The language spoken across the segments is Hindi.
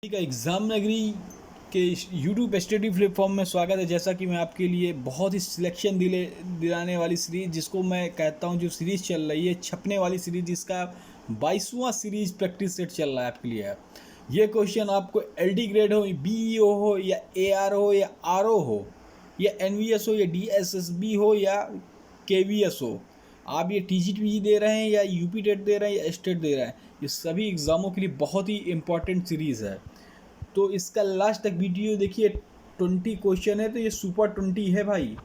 का एग्ज़ाम नगरी के यूट्यूब स्टडी प्लेटफॉर्म में स्वागत है। जैसा कि मैं आपके लिए बहुत ही सिलेक्शन दिलाने वाली सीरीज़, जिसको मैं कहता हूं, जो सीरीज़ चल रही है छपने वाली सीरीज़, जिसका 22वां सीरीज़ प्रैक्टिस सेट चल रहा है आपके लिए। ये क्वेश्चन आपको एलडी ग्रेड हो, बीईओ हो या एआर हो या आरओ हो या एनवीएस हो या डीएसएसबी हो या केवीएस हो, आप ये टीजीटी दे रहे हैं या यूपी टेट दे रहे हैं या स्टेट दे रहे हैं, ये सभी एग्ज़ामों के लिए बहुत ही इम्पॉर्टेंट सीरीज़ है। तो इसका लास्ट तक वीडियो देखिए। 20 क्वेश्चन है, तो ये सुपर 20 है भाई।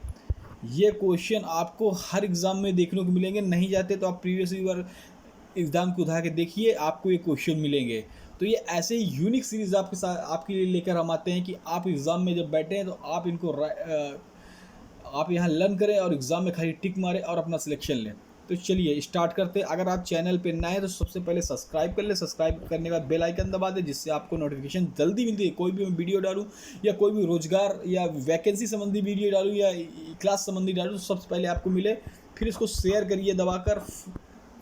ये क्वेश्चन आपको हर एग्ज़ाम में देखने को मिलेंगे। नहीं जाते तो आप प्रीवियस ईयर एग्ज़ाम को उठा के देखिए, आपको ये क्वेश्चन मिलेंगे। तो ये ऐसे ही यूनिक सीरीज़ आपके साथ आपके लिए लेकर हम आते हैं कि आप एग्ज़ाम में जब बैठे हैं तो आप इनको आप यहाँ लर्न करें और एग्ज़ाम में खाली टिक मारें और अपना सिलेक्शन लें। तो चलिए स्टार्ट करते हैं। अगर आप चैनल पे नए हैं तो सबसे पहले सब्सक्राइब कर लें। सब्सक्राइब करने के बाद बेल आइकन दबा दें, जिससे आपको नोटिफिकेशन जल्दी मिलती है। कोई भी मैं वीडियो डालूँ या कोई भी रोजगार या वैकेंसी संबंधी वीडियो डालूँ या क्लास संबंधी डालूँ, तो सबसे पहले आपको मिले। फिर इसको शेयर करिए दबाकर,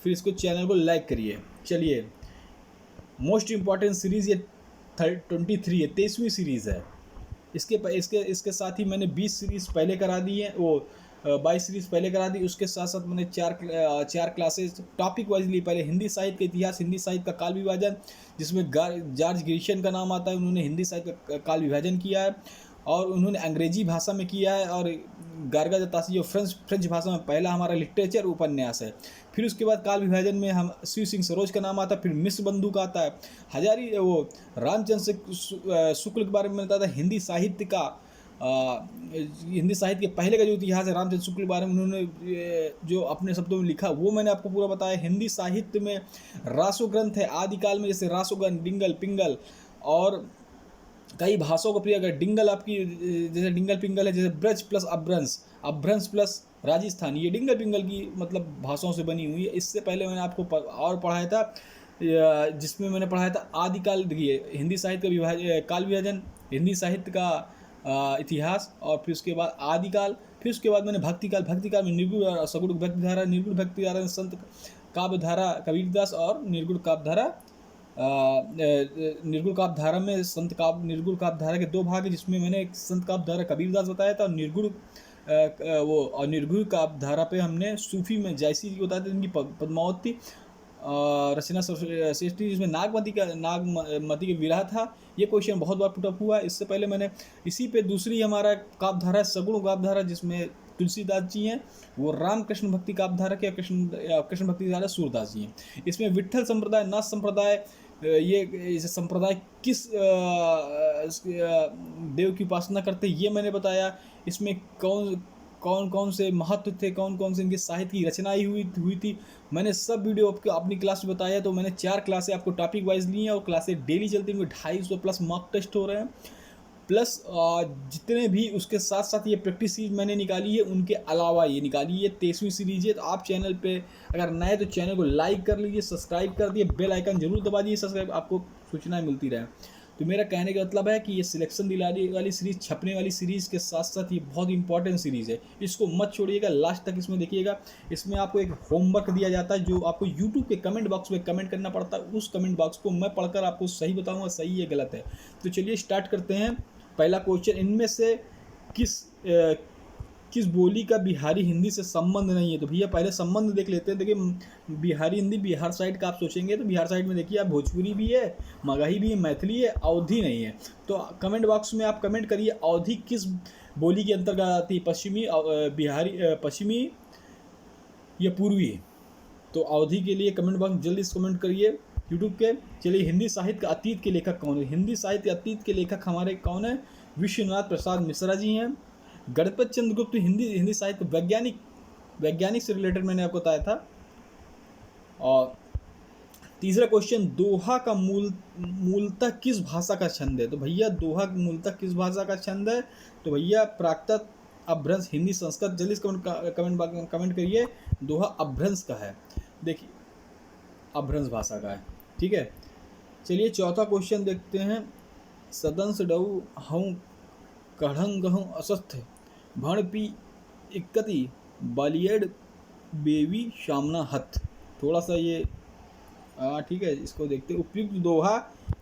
फिर इसको चैनल को लाइक करिए। चलिए, मोस्ट इम्पॉर्टेंट सीरीज़ ये 23 है, 23वीं सीरीज़ है। इसके साथ ही मैंने 20 सीरीज़ पहले करा दी है, वो 22 सीरीज़ पहले करा दी। उसके साथ साथ मैंने चार क्लासेस टॉपिक वाइज ली। पहले हिंदी साहित्य का इतिहास, हिंदी साहित्य का काल विभाजन, जिसमें जॉर्ज ग्रीशन का नाम आता है। उन्होंने हिंदी साहित्य का काल विभाजन किया है और उन्होंने अंग्रेजी भाषा में किया है। और गार्गा जतासी जो फ्रेंच भाषा में पहला हमारा लिटरेचर उपन्यास है। फिर उसके बाद काल विभाजन में हम शिव सिंह सरोज का नाम आता है। फिर मिश्र बंधु का आता है। हजारी वो रामचंद्र शुक्ल के बारे में बताता है। हिंदी साहित्य के पहले का जो इतिहास है रामचंद्र शुक्ल के बारे में उन्होंने जो अपने शब्दों में लिखा, वो मैंने आपको पूरा बताया। हिंदी साहित्य में रासो ग्रंथ है आदिकाल में, जैसे रासोगन, डिंगल, पिंगल, और कई भाषाओं का प्रयोग है। डिंगल आपकी जैसे डिंगल पिंगल है, जैसे ब्रज प्लस अभ्रंश, अभ्रंश प्लस राजस्थान, ये डिंगल पिंगल की मतलब भाषाओं से बनी हुई है। इससे पहले मैंने आपको और पढ़ाया था, जिसमें मैंने पढ़ाया था आदिकाल। देखिए, हिंदी साहित्य का काल विभाजन, हिंदी साहित्य का इतिहास, और फिर उसके बाद आदिकाल। फिर उसके बाद मैंने भक्तिकाल में निर्गुण और सगुण भक्तिधारा, निर्गुण भक्तिधारा में संत काव्यधारा कबीरदास, और निर्गुण काव्यधारा निर्गुण काव्यधारा में निर्गुण काव्यधारा के दो भाग है, जिसमें मैंने एक संत काव्यधारा कबीरदास बताया था, और निर्गुण काव्यधारा पे हमने सूफी में जैसी जी बताया था, इनकी पद्मावती रचना सृष्टि, जिसमें नागमती का विरह था। ये क्वेश्चन बहुत बार पुटअप हुआ। इससे पहले मैंने इसी पे दूसरी हमारा काव्यधारा सगुण काव्यधारा, जिसमें तुलसीदास जी हैं, वो रामकृष्ण भक्ति काव्यधारा के, कृष्ण भक्ति धारा सूरदास जी हैं। इसमें विट्ठल संप्रदाय, नाथ संप्रदाय, ये संप्रदाय किस देव की उपासना करते, ये मैंने बताया। इसमें कौन कौन से महत्व थे, कौन कौन से इनके साहित्य की रचनाएं हुई थी, मैंने सब वीडियो आपको अपनी क्लास में बताया। तो मैंने 4 क्लासें आपको टॉपिक वाइज ली हैं, और क्लासें डेली चलती हैं। 250 प्लस मॉक टेस्ट हो रहे हैं, प्लस जितने भी उसके साथ साथ ये प्रैक्टिस सीरीज मैंने निकाली है, उनके अलावा ये निकाली है 23वीं सीरीज है। तो आप चैनल पे अगर नए तो चैनल को लाइक कर लीजिए, सब्सक्राइब कर दिए, बेल आइकन जरूर दबा दीजिए, सब्सक्राइब, आपको सूचनाएं मिलती रहे। तो मेरा कहने का मतलब है कि ये सिलेक्शन दिलाने वाली सीरीज़, छपने वाली सीरीज़ के साथ साथ ये बहुत इंपॉर्टेंट सीरीज़ है। इसको मत छोड़िएगा, लास्ट तक इसमें देखिएगा। इसमें आपको एक होमवर्क दिया जाता है, जो आपको यूट्यूब के कमेंट बॉक्स में कमेंट करना पड़ता है। उस कमेंट बॉक्स को मैं पढ़कर आपको सही बताऊँगा, सही है गलत है। तो चलिए स्टार्ट करते हैं। पहला क्वेश्चन, इनमें से किस बोली का बिहारी हिंदी से संबंध नहीं है? तो भैया पहले संबंध देख लेते हैं। देखिए, बिहारी हिंदी बिहार साइड का आप सोचेंगे तो बिहार साइड में देखिए, आप भोजपुरी भी है, मगही भी है, मैथिली है, अवधी नहीं है। तो कमेंट बॉक्स में आप कमेंट करिए, अवधी किस बोली के अंतर्गत आती है? पश्चिमी, बिहारी, पश्चिमी या पूर्वी? तो अवधी के लिए कमेंट बॉक्स जल्दी से कमेंट करिए यूट्यूब के। चलिए, हिंदी साहित्य के अतीत के लेखक कौन है? हिंदी साहित्य के अतीत के लेखक हमारे कौन है? विश्वनाथ प्रसाद मिश्रा जी हैं। गणपत चंद्र गुप्त हिंदी साहित्य वैज्ञानिक से रिलेटेड मैंने आपको बताया था। और तीसरा क्वेश्चन, दोहा का मूलतः किस भाषा का छंद है? तो भैया दोहा मूलतः किस भाषा का छंद है? तो भैया प्राकृत, अपभ्रंश, हिंदी, संस्कृत। जल्दी से कमेंट करिए। दोहा अपभ्रंश का है। देखिए, अपभ्रंश भाषा का है, ठीक है। चलिए चौथा क्वेश्चन देखते हैं। सदंस डऊ हूँ कढ़ंग हूँ अस्वस्थ भण पी इक्कती बालियड बेवी सामना हथ। थोड़ा सा ये ठीक है, इसको देखते हैं। उपयुक्त दोहा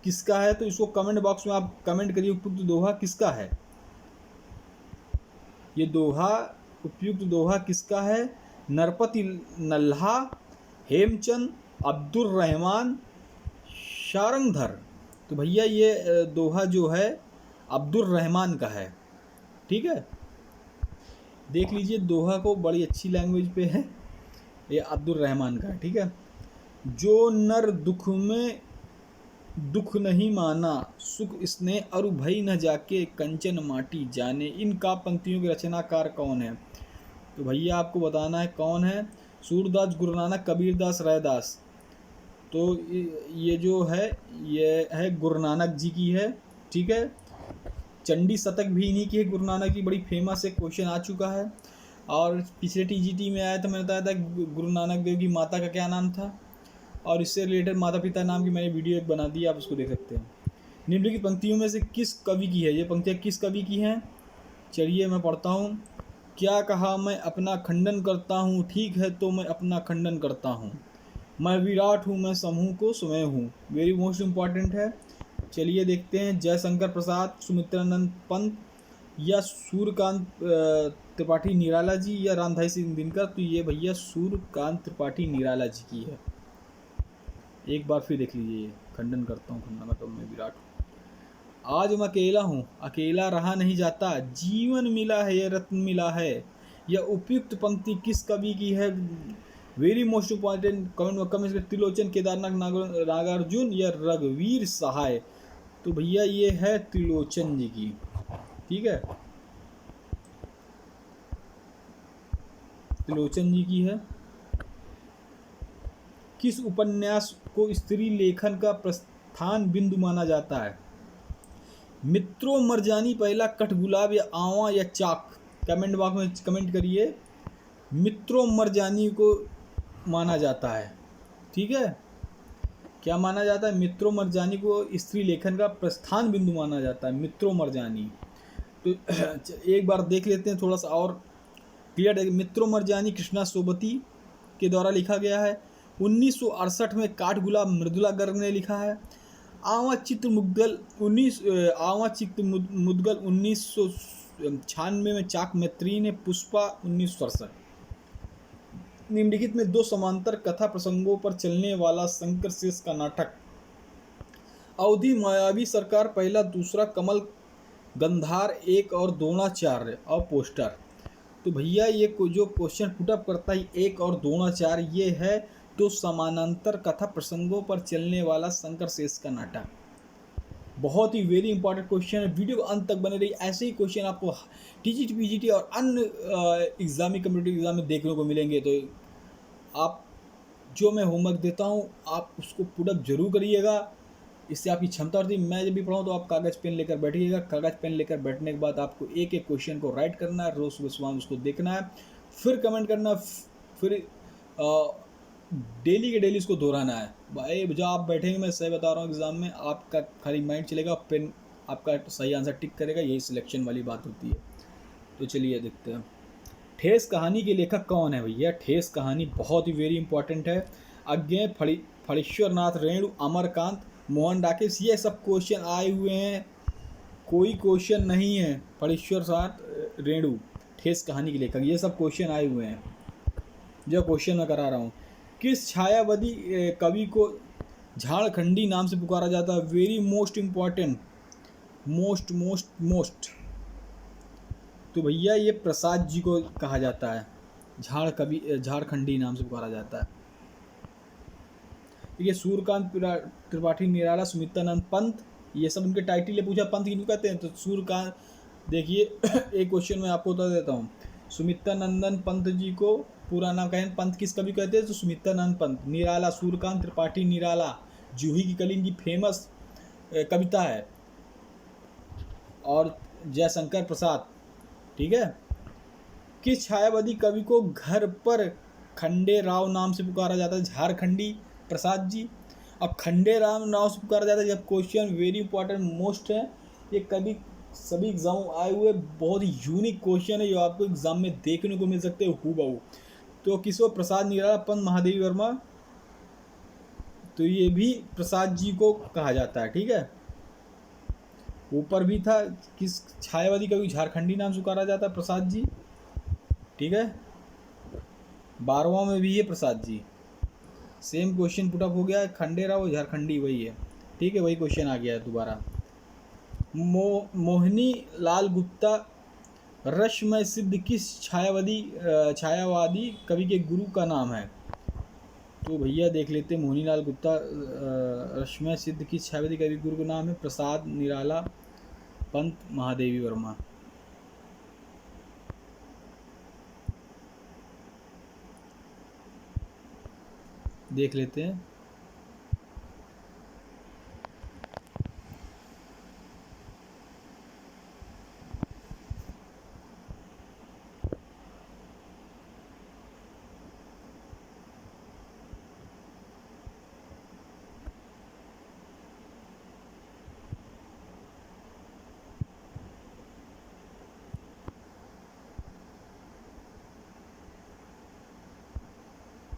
किसका है, तो इसको कमेंट बॉक्स में आप कमेंट करिए उपयुक्त दोहा किसका है। ये दोहा, उपयुक्त दोहा किसका है? नरपति नल्हा, हेमचंद, अब्दुल रहमान, शारंगधर। तो भैया ये दोहा जो है अब्दुल रहमान का है। ठीक है, देख लीजिए दोहा को, बड़ी अच्छी लैंग्वेज पे है, ये अब्दुल रहमान का है। ठीक है, जो नर दुख में दुख नहीं माना, सुख स्नेह अरु भई न जाके, कंचन माटी जाने। इन का पंक्तियों के रचनाकार कौन है? तो भैया आपको बताना है कौन है। सूरदास, गुरु नानक, कबीरदास, रैदास। तो ये जो है ये है गुरु नानक जी की है। ठीक है, चंडी शतक भी इन्हीं की है, गुरु नानक की, बड़ी फेमस है, क्वेश्चन आ चुका है। और पिछले टीजीटी में आया था, मैंने बताया था गुरु नानक देव की माता का क्या नाम था, और इससे रिलेटेड माता पिता नाम की मैंने वीडियो एक बना दी, आप उसको देख सकते हैं। निम्नलिखित पंक्तियों में से किस कवि की है? ये पंक्तियाँ किस कवि की हैं? चलिए मैं पढ़ता हूँ। क्या कहा मैं अपना खंडन करता हूँ, ठीक है तो मैं अपना खंडन करता हूँ। मैं विराट हूँ, मैं समूह को स्वयं हूँ। वेरी मोस्ट इम्पॉर्टेंट है। चलिए देखते हैं। जयशंकर प्रसाद, सुमित्रानंद पंत, या सूर्यकांत त्रिपाठी निराला जी, या रामधारी सिंह दिनकर। तो ये भैया सूर्यकांत त्रिपाठी निराला जी की है। एक बार फिर देख लीजिए। खंडन करता हूँ, खंडन मतलब मैं विराट हूँ। आज मैं अकेला हूँ, अकेला रहा नहीं जाता, जीवन मिला है यह रत्न मिला है। यह उपयुक्त पंक्ति किस कवि की है? Very most important, comment Trilochan, Kedarnath, Nagarjun, या रघुवीर सहाय। तो भैया ये है त्रिलोचन जी की। ठीक है, त्रिलोचन जी की है। किस उपन्यास को स्त्री लेखन का प्रस्थान बिंदु माना जाता है? मित्रों मरजानी, पहला, कठगुलाब, या आंवा, या चाक। कमेंट बॉक्स में कमेंट करिए। मित्रों मरजानी को माना जाता है। ठीक है, क्या माना जाता है? मित्रों मरजानी को स्त्री लेखन का प्रस्थान बिंदु माना जाता है, मित्रों मरजानी। तो एक बार देख लेते हैं थोड़ा सा और क्लियर है। मित्रों मरजानी कृष्णा सोबती के द्वारा लिखा गया है। 1968 में काठगुलाब मृदुला गर्ग ने लिखा है। आवा चित्र मुद्गल 1996 में चाक मैत्री ने। पुष्पा 1967। निम्नलिखित में दो समांतर कथा प्रसंगों पर चलने वाला शंकर शेष का नाटक। अवधि मायावी सरकार पहला, दूसरा, कमल गंधार एक और द्रोणाचार्य। और पोस्टर। तो भैया ये जो क्वेश्चन पुटअप करता है एक और द्रोणाचार्य, ये है दो समानांतर कथा प्रसंगों पर चलने वाला शंकर शेष का नाटक। बहुत ही वेरी इंपॉर्टेंट क्वेश्चन है। वीडियो को अंत तक बने रही, ऐसे ही क्वेश्चन आपको टीजीटी, पीजीटी और अन्य एग्जामी, कम्पिटिटिव एग्जाम में देखने को मिलेंगे। तो आप जो मैं होमवर्क देता हूँ आप उसको पुटअप जरूर करिएगा, इससे आपकी क्षमता बढ़ती है। मैं जब भी पढ़ाऊँ तो आप कागज़ पेन लेकर बैठिएगा। कागज़ पेन लेकर बैठने के बाद आपको एक एक क्वेश्चन को राइट करना है, रोज सुबह शाम उसको देखना है, फिर कमेंट करना, फिर डेली के डेली इसको दोहराना है भाई। जब आप बैठेंगे, मैं सही बता रहा हूँ, एग्ज़ाम में आपका खाली माइंड चलेगा, पेन आपका सही आंसर टिक करेगा, यही सिलेक्शन वाली बात होती है। तो चलिए देखते हैं। ठेस कहानी के लेखक कौन है भैया? ठेस कहानी बहुत ही वेरी इंपॉर्टेंट है। अज्ञे, फणीश्वर नाथ रेणु, अमरकांत, मोहन राकेश। ये सब क्वेश्चन आए हुए हैं, कोई क्वेश्चन नहीं है फणीश्वर नाथ रेणु ठेस कहानी के लेखक, ये सब क्वेश्चन आए हुए हैं जो क्वेश्चन मैं करा रहा हूँ। किस छायावादी कवि को झारखंडी नाम से पुकारा जाता है? Very most important, most. तो भैया ये प्रसाद जी को कहा जाता है, झारखंडी नाम से पुकारा जाता है। ठीक है, सूर्यकांत त्रिपाठी निराला, सुमित्रानंद पंत, ये सब उनके टाइटल है। पूछा पंत किनको कहते हैं, तो सूर्यकांत। देखिए एक क्वेश्चन मैं आपको बता देता हूँ। सुमित्रानंदन पंत जी को पूरा नाम कहें, पंत किस कवि कहते हैं? तो सुमित्रानंद पंत। निराला, सूर्यकांत त्रिपाठी निराला, जूही की कली इनकी फेमस कविता है। और जयशंकर प्रसाद। ठीक है, किस छायावादी कवि को घर पर खंडे राव नाम से पुकारा जाता है? झारखंडी प्रसाद जी। अब खंडे राव नाम से पुकारा जाता है। जब क्वेश्चन वेरी इंपॉर्टेंट मोस्ट है, ये कभी सभी एग्जाम आए हुए बहुत ही यूनिक क्वेश्चन है जो आपको एग्जाम में देखने को मिल सकते हैं हूबहू। तो किसको? प्रसाद निराला, पंत महादेवी वर्मा, तो ये भी प्रसाद जी को कहा जाता है। ठीक है, ऊपर भी था किस छायावादी कवि झारखंडी नाम से पुकारा जाता है, प्रसाद जी। ठीक है, 12वां में भी है Prasad ji. Same question put up हो गया, खंडेराव झारखंडी वही है। ठीक है, वही क्वेश्चन आ गया है दोबारा। मोहिनी लाल गुप्ता रसमय सिद्ध किस छायावादी कवि के गुरु का नाम है? तो भैया देख लेते हैं, मोहिनी लाल गुप्ता रसमय सिद्ध किस छायावादी कवि गुरु का नाम है? प्रसाद निराला, पंत, महादेवी वर्मा। देख लेते हैं।